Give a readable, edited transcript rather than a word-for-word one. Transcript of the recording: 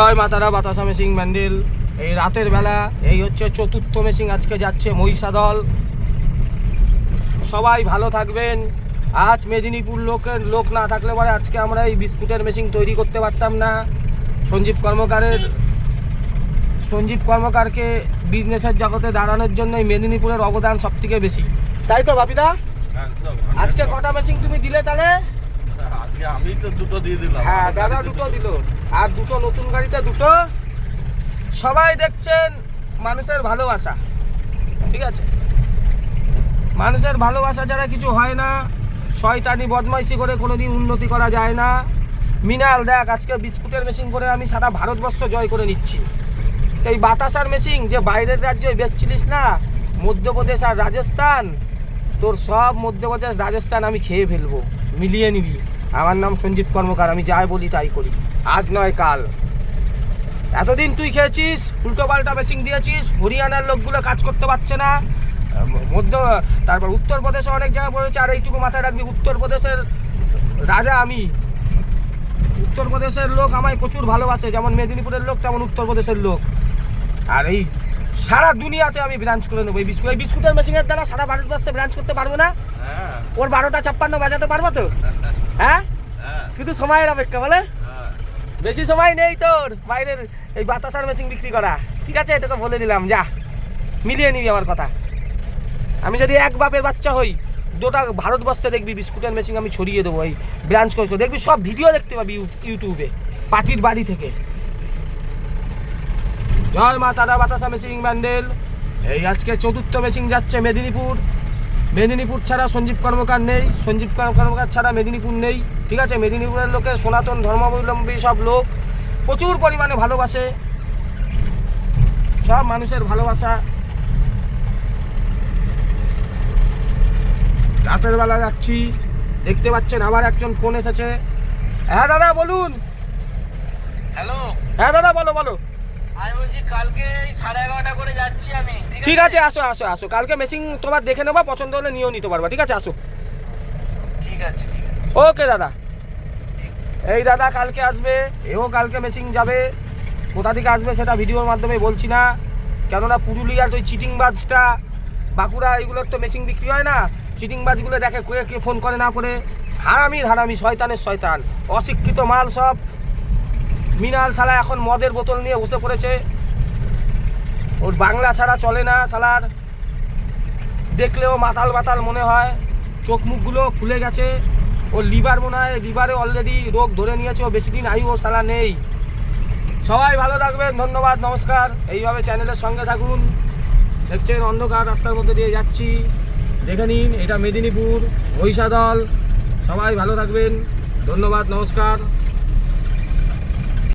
জয় মাতারা বাতাসা মেশিন ব্যান্ডেল। এই রাতের বেলা এই হচ্ছে চতুর্থ মেশিন আজকে যাচ্ছে মহিষাদল। সবাই ভালো থাকবেন। আজ মেদিনীপুর লোক না থাকলে পরে আজকে আমরা এই বিস্কুটের মেশিন তৈরি করতে পারতাম না। সঞ্জীব কর্মকারকে বিজনেসের জগতে দাঁড়ানোর জন্য এই মেদিনীপুরের অবদান সব থেকে বেশি, তাই তো বাপিদা? আজকে কটা মেশিন তুমি দিলে তাহলে? আজকে আমি তো দুটো দিয়ে দিলাম। হ্যাঁ, দাদা দুটো দিল, আর দুটো নতুন গাড়িতে দুটো। সবাই দেখছেন মানুষের ভালোবাসা, ঠিক আছে? মানুষের ভালোবাসা ছাড়া কিছু হয় না। শয়তানি বদমাইশি করে কোনোদিন উন্নতি করা যায় না। মিনাল দেখ, আজকে বিস্কুটের মেশিন করে আমি সারা ভারতবর্ষ জয় করে নিচ্ছি। সেই বাতাসার মেশিন যে বাইরের রাজ্যে বেচছিলিস না, মধ্যপ্রদেশ আর রাজস্থান, তোর সব মধ্যপ্রদেশ রাজস্থান আমি খেয়ে ফেলবো, মিলিয়ে নিবি। আমার নাম সঞ্জীব কর্মকার, আমি যাই বলি তাই করি, আজ নয় কাল। এতদিন তুই খেয়েছিস, উল্টো পাল্টা মেশিন দিয়েছিস, হরিয়ানার লোকগুলো কাজ করতে পারছে না, তারপর উত্তরপ্রদেশে অনেক জায়গায় পড়েছে। আর এইটুকু মাথায় রাখবি, উত্তরপ্রদেশের রাজা আমি। উত্তরপ্রদেশের লোক আমায় প্রচুর ভালোবাসে, যেমন মেদিনীপুরের লোক তেমন উত্তরপ্রদেশের লোক। আর এই সারা দুনিয়াতে আমি ব্রাঞ্চ করে নেবো। এই বিস্কুটের মেশিনের দ্বারা সারা ভারতবর্ষে ব্রাঞ্চ করতে পারবো না? ওর 12টা 56 বাজাতে পারবো তো? হ্যাঁ, শুধু সময়ের অপেক্ষা, বলে বেশি সময় নেই তোর বাইরের এই বাতাসার মেশিন বিক্রি করা। ঠিক আছে, তোকে বলে দিলাম, যা মিলিয়ে নিবি আমার কথা। আমি যদি এক বাপের বাচ্চা হই, গোটা ভারতবর্ষে দেখবি বিস্কুটের মেশিন আমি ছড়িয়ে দেবো। এই ব্রাঞ্চ করে দেখবি, সব ভিডিও দেখতে পাবি ইউটিউবে, পার্টির বাড়ি থেকে। জয় মা তারা বাতাসা মেশিন ব্যান্ডেল। এই আজকে চতুর্থ মেশিন যাচ্ছে মেদিনীপুর। মেদিনীপুর ছাড়া সঞ্জীব কর্মকার নেই, সঞ্জীব কর্মকার ছাড়া মেদিনীপুর নেই, ঠিক আছে? মেদিনীপুরের লোকে সনাতন ধর্মাবলম্বী সব লোক প্রচুর পরিমাণে ভালোবাসে, সব মানুষের ভালোবাসা। রাতের বেলা যাচ্ছি, দেখতে পাচ্ছেন আবার একজন ফোন এসেছে। হ্যাঁ দাদা বলুন। হ্যালো। হ্যাঁ দাদা বলো বলো। আমি বলছি কালকে 11:30 করে যাচ্ছি আমি। ঠিক আছে, আসো। কালকে মেশিন তোমার দেখে নেবা, পছন্দ হলে নিয়েও নিতে পারবা। ঠিক আছে, আসো। ঠিক আছে। ওকে দাদা। এই দাদা কালকে আসবে, এও কালকে মেশিন যাবে। কোথা থেকে আসবে সেটা ভিডিওর মাধ্যমে বলছি না, কেননা পুরুলিয়ার ওই চিটিংবাজটা, বাঁকুড়া, এগুলোর তো মেশিন বিক্রি হয় না। চিটিংবাজগুলো দেখে কে ফোন করে না করে, হারামি শয়তানের শয়তান, অশিক্ষিত মাল সব। মিনাল শালা এখন মদের বোতল নিয়ে বসে পড়েছে, ওর বাংলা ছাড়া চলে না শালার। দেখলেও মাতাল মনে হয়, চোখ মুখগুলো ফুলে গেছে। ওর লিভার মনে হয়, লিভারে অলরেডি রোগ ধরে নিয়েছে, ও বেশি দিন আয়ু ও শালা নেই। সবাই ভালো থাকবেন, ধন্যবাদ, নমস্কার। এইভাবে চ্যানেলের সঙ্গে থাকুন। দেখছেন অন্ধকার রাস্তার মধ্যে দিয়ে যাচ্ছি, দেখে নিন, এটা মেদিনীপুর মহিষাদল। সবাই ভালো থাকবেন, ধন্যবাদ, নমস্কার।